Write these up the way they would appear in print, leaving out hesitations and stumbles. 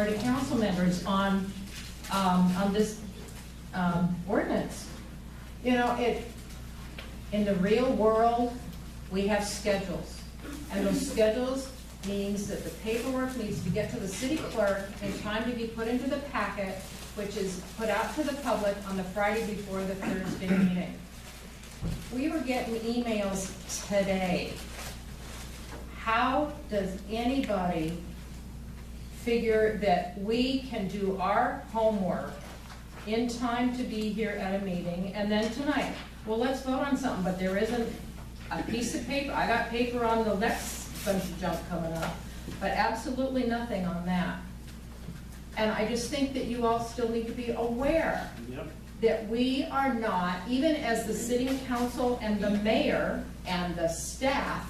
to council members on this ordinance. You know, in the real world, we have schedules, and those schedules means that the paperwork needs to get to the city clerk in time to be put into the packet, which is put out to the public on the Friday before the Thursday meeting. We were getting emails today. How does anybody figure that we can do our homework in time to be here at a meeting, and then tonight, well, let's vote on something, but there isn't a piece of paper. I got paper on the next bunch of junk coming up, but absolutely nothing on that. And I just think that you all still need to be aware that we are not, even as the city council and the mayor and the staff,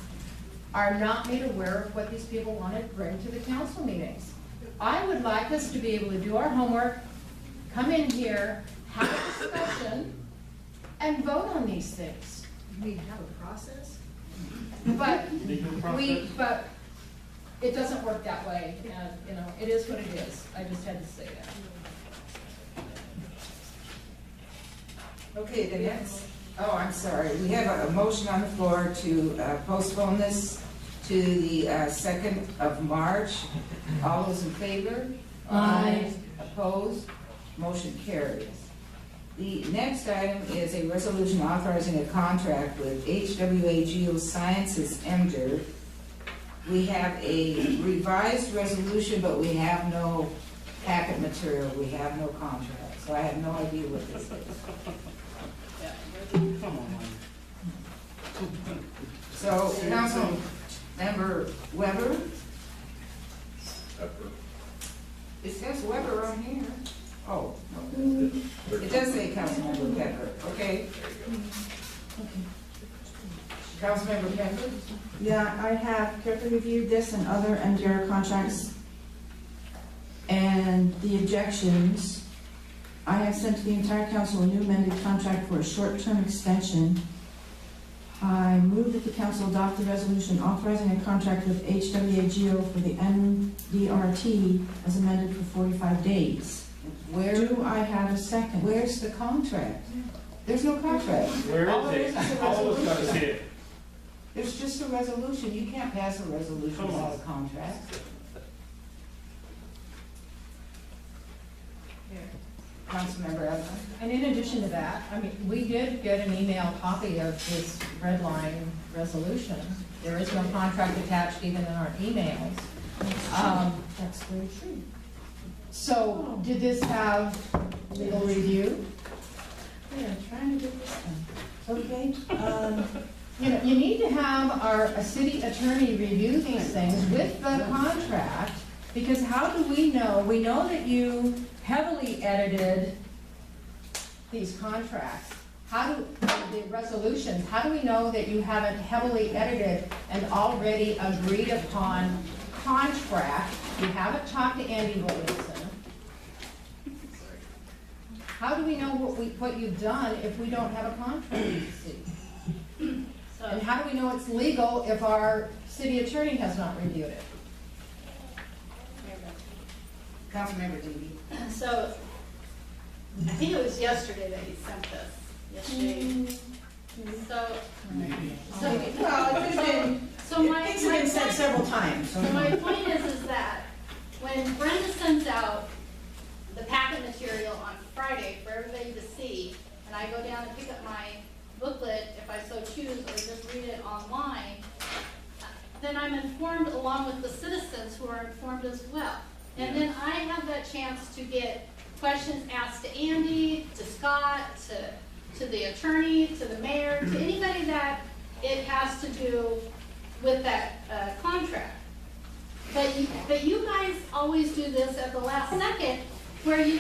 are not made aware of what these people want to bring to the council meetings. I would like us to be able to do our homework, come in here, have a discussion, and vote on these things. We have a process? But it doesn't work that way, and you know, it is what it is. I just had to say that. Okay, the next, oh, I'm sorry. We have a motion on the floor to postpone this to the 2nd of March. All those in favor? Aye. Opposed? Motion carries. The next item is a resolution authorizing a contract with HWA Geosciences MDRT. We have a revised resolution, but we have no packet material. We have no contract. So I have no idea what this is. Come on. So, Council Member Weber? It says Weber on here. Oh, okay. It does say Councilmember Pepper, okay? Councilmember Pepper? Yeah, I have carefully reviewed this and other MDR contracts and the objections. I have sent to the entire council a new amended contract for a short-term extension. I move that the council adopt the resolution authorizing a contract with HWA Geo for the MDRT as amended for 45 days. Do I have a second? Where's the contract? There's no contract. Where All there is it? is a All of us gotta resolution. see it. There's just a resolution. You can't pass a resolution Come on. without a contract. Councilmember Evans? And in addition to that, I mean, we did get an email copy of this red line resolution. There is no contract attached even in our emails. That's very true. So did this have legal review? We are trying to get this done. Okay, You know, you need to have a city attorney review these things with the contract, because how do we know? We know that you heavily edited these contracts. The resolutions, how do we know that you haven't heavily edited an already agreed upon contract? You haven't talked to Andy Williamson. How do we know what you've done if we don't have a contract with the city? And how do we know it's legal if our city attorney has not reviewed it? Councilmember Dede? So, I think it was yesterday that he sent this. Yesterday. So, Well, it could have been, so my things have been said point, several times. so my point is that when Brenda sends out the packet material on Friday for everybody to see, and I go down and pick up my booklet if I so choose, or just read it online, then I'm informed along with the citizens who are informed as well. And then I have that chance to get questions asked to Andy, to Scott, to the attorney, to the mayor, to anybody that it has to do with that contract. But you guys always do this at the last second, where you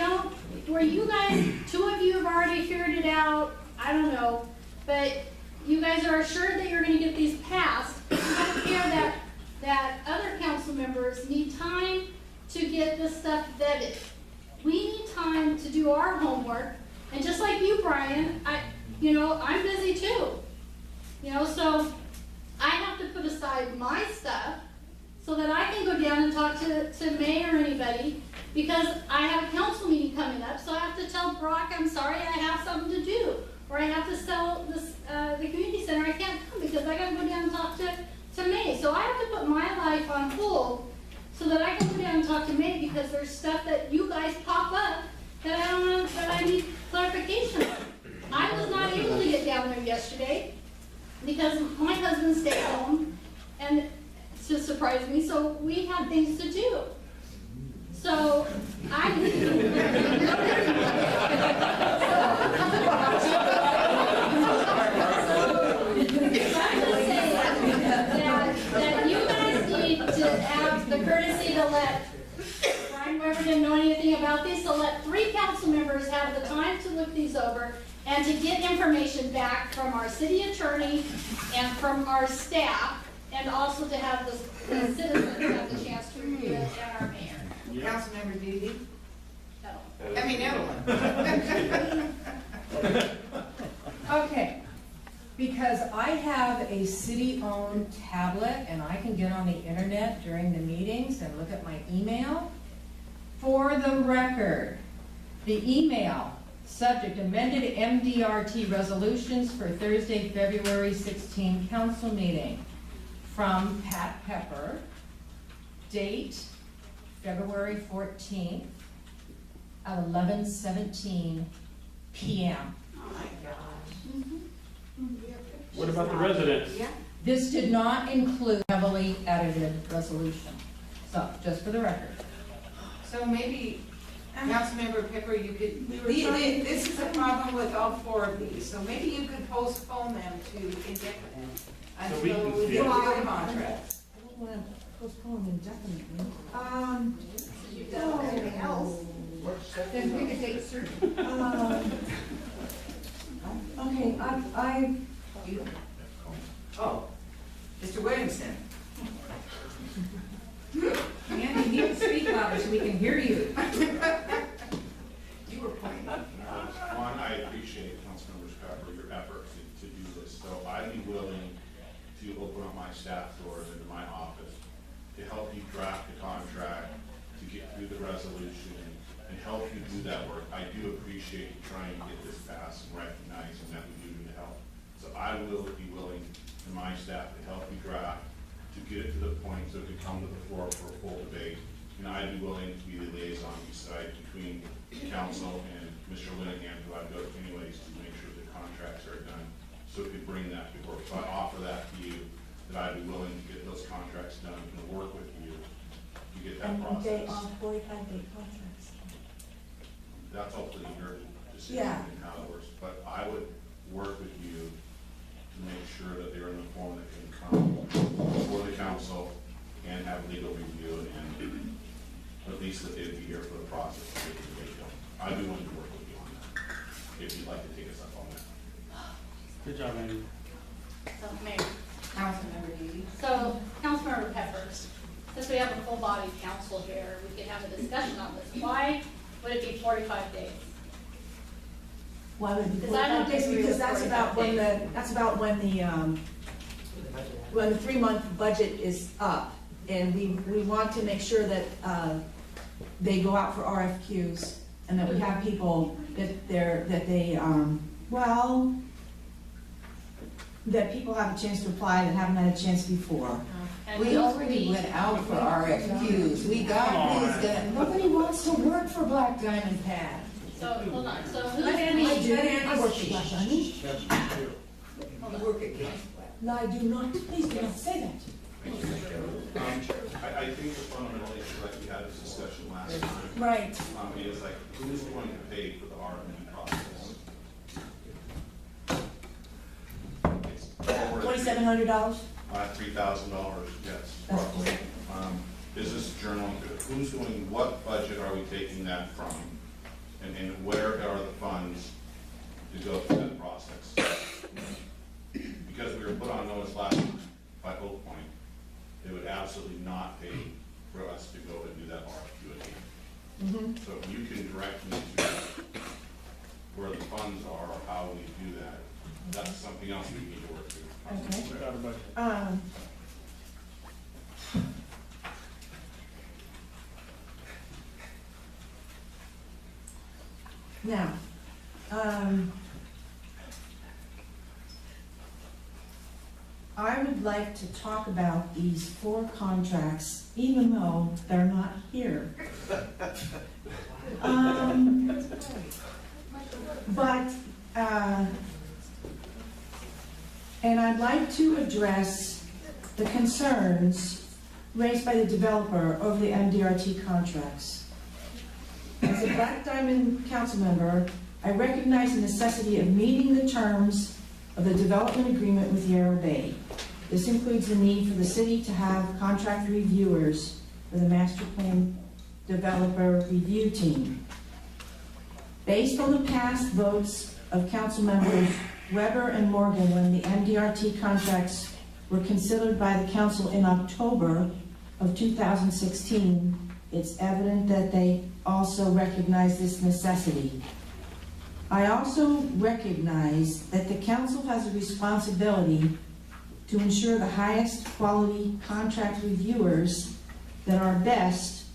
guys, two of you have already figured it out, I don't know, but you guys are assured that you're gonna get these passed. You don't care that other council members need time to get this stuff vetted. We need time to do our homework, and just like you, Brian, I'm busy too. So I have to put aside my stuff so that I can go down and talk to May or anybody because I have a council meeting coming up, so I have to tell Brock, I'm sorry, I have something to do. Or I have to sell this, the community center, I can't come because I gotta go down and talk to May. So I have to put my life on hold so that I can go down and talk to May, because there's stuff that you guys pop up that I don't know, that I need clarification on. I was not able to get down there yesterday because my husband stayed home and to surprise me, so we had things to do. So I that you guys need to have the courtesy to let Brian Weber didn't know anything about these, so let 3 council members have the time to look these over and to get information back from our city attorney and from our staff, and also to have the citizens have the chance to review it and our mayor. Councilmember Didi? No. I mean, Evelyn. Okay, because I have a city-owned tablet and I can get on the internet during the meetings and look at my email. For the record, the email, subject amended MDRT resolutions for Thursday, February 16 council meeting from Pat Pepper, date February 14th at 11:17 p.m. Oh my gosh. What about the residents? This did not include heavily edited resolution. So, just for the record. So maybe, Councilmember Pepper, you could, We were trying- this is a problem with all 4 of these, so maybe you could postpone them to indefinite So we until can we see get it. the contract. I don't want to postpone indefinitely. You've done everything else. Then pick a date certain. Okay, Oh, Mr. Williamson. Andy, you need to speak louder so we can hear you. You were pointing. One, I appreciate Councilmember Pepper, your efforts to do this, so I'd be willing to open up my staff doors into my office to help you draft the contract, to get through the resolution, and help you do that work. I do appreciate you trying to get this passed and recognizing that we do need help. So I will be willing, and my staff, to help you draft, to get it to the point so it can come to the floor for a full debate. And I'd be willing to be the liaison beside between council and Mr. Linehan, who I'd go to anyways to make sure the contracts are done, so we could bring that before. So I offer that to you, that I'd be willing to get those contracts done and work with you to get that and they process. on 45-day contracts. That's ultimately your decision Yeah. and how it works, but I would work with you to make sure that they're in the form that can come before the council and have legal review, and at least that they'd be here for the process to get the date done. I'd be willing to work with you on that, if you'd like to take us up on that. Good job, Andy. So, Mayor. Councilmember Didi? So, Councilmember Peppers, since we have a full-bodied council here, we could have a discussion on this. Why would it be 45 days? Why would it be Because I don't 45 days? agree Because with that's 45 about when the 3-month budget is up. And we want to make sure that they go out for RFQs and that we have people that people have a chance to apply that haven't had a chance before. And We who's already we? went out for RFQs. We got, who's gonna, nobody wants to work for Black Diamond Pad. So, hold on, so who's Let Andy we? do it. I work for Black Diamond. You work at Black. No, I do not. Please do not say that. I think the fundamental issue, like we had this discussion last time, Right. is like, who's going to pay for the RFP process? It's over $2,700. $3,000, yes. That's roughly. Business journal, who's doing, what budget are we taking that from? And where are the funds to go through that process? Because we were put on notice last week by Oak Point, they would absolutely not pay for us to go and do that RFQ again. So if you can direct me to where the funds are, or how we do that, that's something else we need to work through. Okay. Without a budget. Now, I would like to talk about these 4 contracts, even though they're not here. And I'd like to address the concerns raised by the developer over the MDRT contracts. As a Black Diamond council member, I recognize the necessity of meeting the terms of the development agreement with Yarrow Bay. This includes the need for the city to have contract reviewers for the master plan developer review team. Based on the past votes of council members Weber and Morgan when the MDRT contracts were considered by the council in October of 2016, it's evident that they also recognize this necessity. I also recognize that the council has a responsibility to ensure the highest quality contract reviewers that are best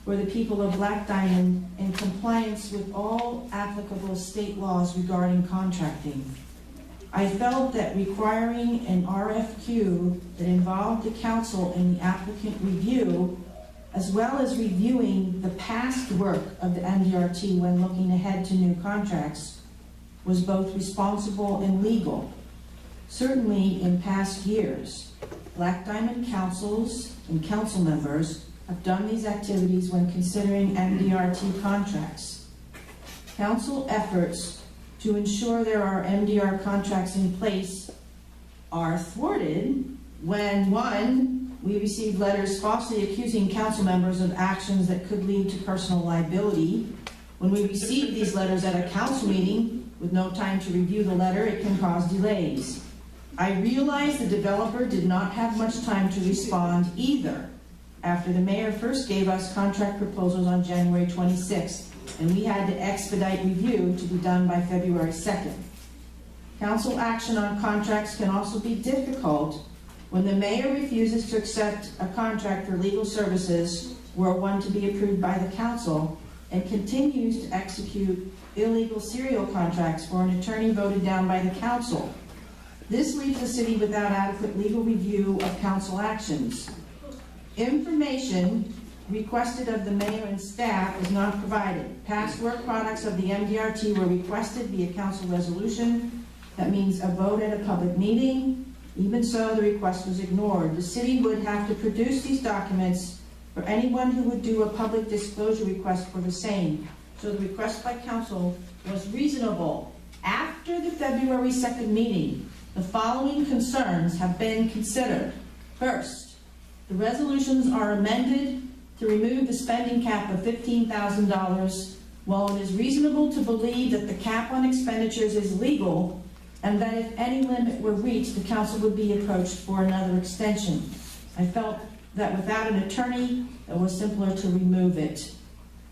for the people of Black Diamond in compliance with all applicable state laws regarding contracting. I felt that requiring an RFQ that involved the council in the applicant review, as well as reviewing the past work of the MDRT when looking ahead to new contracts, was both responsible and legal. Certainly in past years, Black Diamond councils and council members have done these activities when considering MDRT contracts. Council efforts to ensure there are MDR contracts in place are thwarted when, 1, we received letters falsely accusing council members of actions that could lead to personal liability. When we receive these letters at a council meeting with no time to review the letter, it can cause delays. I realize the developer did not have much time to respond either after the mayor first gave us contract proposals on January 26th, and we had to expedite review to be done by February 2nd. Council action on contracts can also be difficult when the mayor refuses to accept a contract for legal services were one to be approved by the council and continues to execute illegal serial contracts for an attorney voted down by the council. This leaves the city without adequate legal review of council actions. Information requested of the mayor and staff is not provided. Past work products of the MDRT were requested via council resolution. That means a vote at a public meeting. Even so, the request was ignored. The city would have to produce these documents for anyone who would do a public disclosure request for the same. So the request by council was reasonable. After the February 2nd meeting, the following concerns have been considered. First, the resolutions are amended to remove the spending cap of $15,000. While it is reasonable to believe that the cap on expenditures is legal and that if any limit were reached, the council would be approached for another extension. I felt that without an attorney, it was simpler to remove it.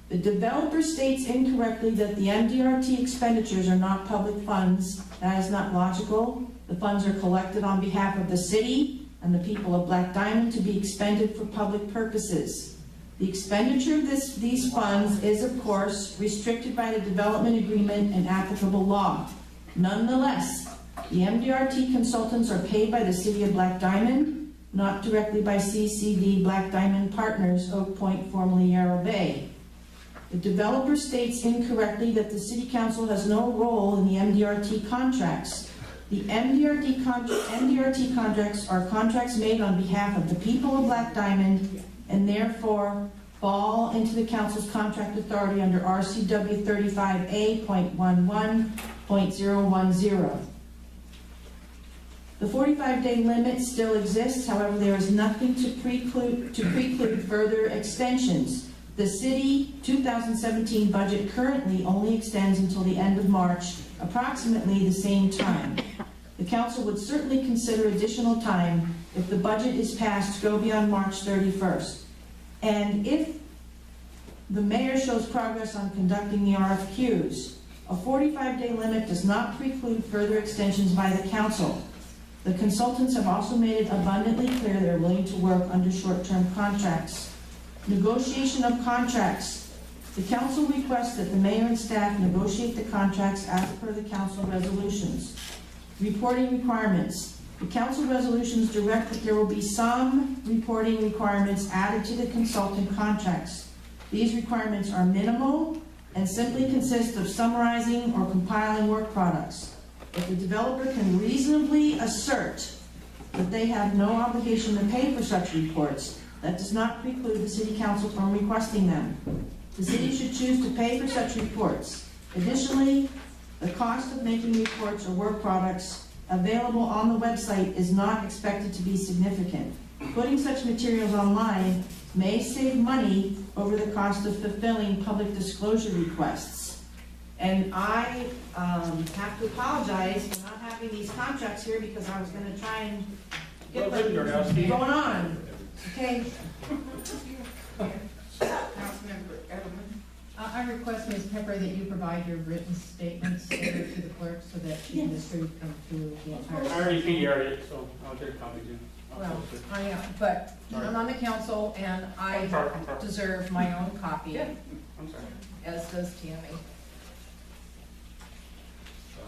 The developer states incorrectly that the MDRT expenditures are not public funds. That is not logical. The funds are collected on behalf of the city and the people of Black Diamond to be expended for public purposes. The expenditure of these funds is, of course, restricted by the development agreement and applicable law. Nonetheless, the MDRT consultants are paid by the city of Black Diamond, not directly by CCD Black Diamond Partners, Oak Point, formerly Yarrow Bay. The developer states incorrectly that the city council has no role in the MDRT contracts. The MDRT contracts are contracts made on behalf of the people of Black Diamond and therefore fall into the council's contract authority under RCW 35A.11.010. The 45-day limit still exists. However, there is nothing to preclude further extensions. The city 2017 budget currently only extends until the end of March, approximately the same time. The council would certainly consider additional time if the budget is passed to go beyond March 31st. And if the mayor shows progress on conducting the RFQs, a 45-day limit does not preclude further extensions by the council. The consultants have also made it abundantly clear they're willing to work under short-term contracts. Negotiation of contracts The council requests that the mayor and staff negotiate the contracts as per the council resolutions. Reporting requirements. The council resolutions direct that there will be some reporting requirements added to the consultant contracts. These requirements are minimal and simply consist of summarizing or compiling work products. If the developer can reasonably assert that they have no obligation to pay for such reports, that does not preclude the city council from requesting them. The city should choose to pay for such reports. Additionally, the cost of making reports or work products available on the website is not expected to be significant. Putting such materials online may save money over the cost of fulfilling public disclosure requests. And I have to apologize for not having these contracts here because I was going to try and get them going on. Okay. Councilmember Edelman? I request, Ms. Pepper, that you provide your written statements later to the clerk so that she can distribute them to the entire. I already PDR'd it, so I'll get a copy too. Well, I am, but I'm on the council and I I'm sorry. deserve my own copy, I'm sorry. as does Tammy.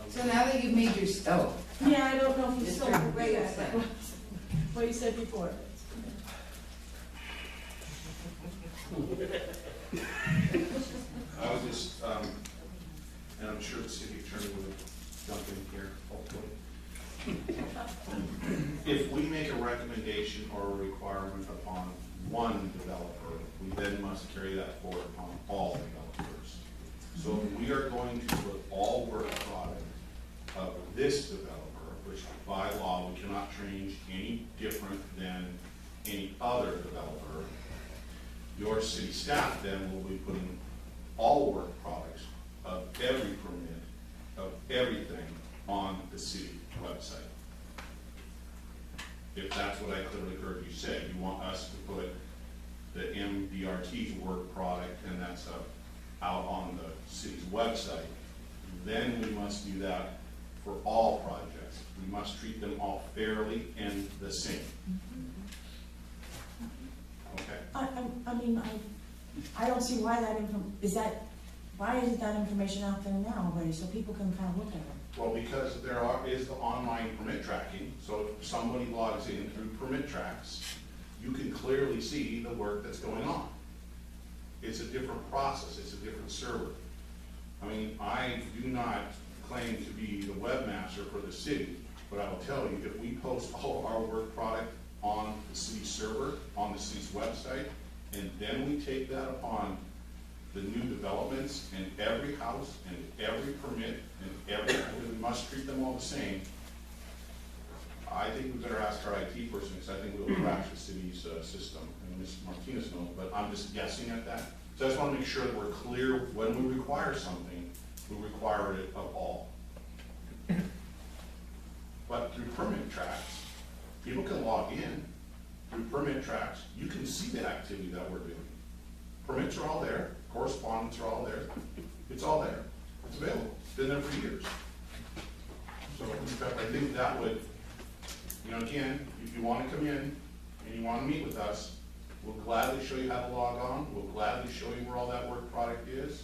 So now that you've made your stove, Yeah, I don't know if you Mr. still agree with Wilson. that. What you said before. I was just, and I'm sure the city attorney will jump in here, hopefully. If we make a recommendation or a requirement upon one developer, we then must carry that forward upon all developers. So if we are going to put all work product of this developer, which by law we cannot change any different than any other developer, your city staff then will be putting all work products of every permit, of everything on the city website. If that's what I clearly heard you say, you want us to put the MDRT's work product and that stuff out on the city's website, then we must do that for all projects. We must treat them all fairly and the same. Okay. I don't see why why isn't that information out there now already, so people can kind of look at it? Well, because there is the online permit tracking, so if somebody logs in through permit tracks, you can clearly see the work that's going on. It's a different process, it's a different server. I mean, I do not claim to be the webmaster for the city, but I will tell you, if we post all of our work product on the city server, on the city's website, and then we take that upon the new developments in every house and every permit and we must treat them all the same. I think we better ask our IT person, because I think we'll crash the city's system, and Ms. Martinez knows, but I'm just guessing at that. So I just want to make sure that we're clear when we require something, we require it of all. But through permit tracks, people can log in through permit tracks. You can see the activity that we're doing. Permits are all there, correspondence are all there. It's all there. It's available. It's been there for years. So in fact, I think that would, again, if you want to come in and you want to meet with us, we'll gladly show you how to log on. We'll gladly show you where all that work product is.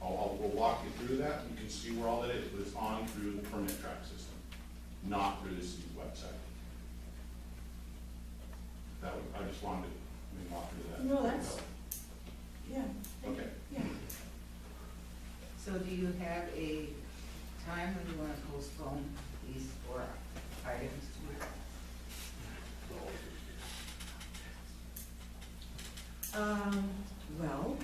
We'll walk you through that. You can see where all that is, but it's on through the permit track system, not through the city's website. I just wanted to walk through that. No, that's, yeah. Okay. Yeah. so do you have a time when you want to postpone these 4 items? Well,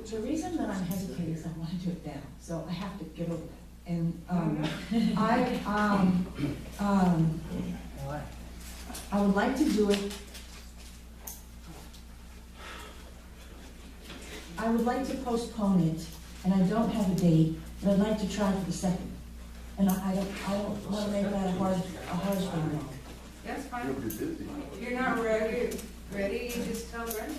the reason that I'm hesitating is I want to do it now, so I have to get over that. And I would like to do it. I would like to postpone it, and I don't have a date, but I'd like to try for the 2nd. And I don't want to make that a hard one. That's fine. If you're not ready, you just tell Brenda.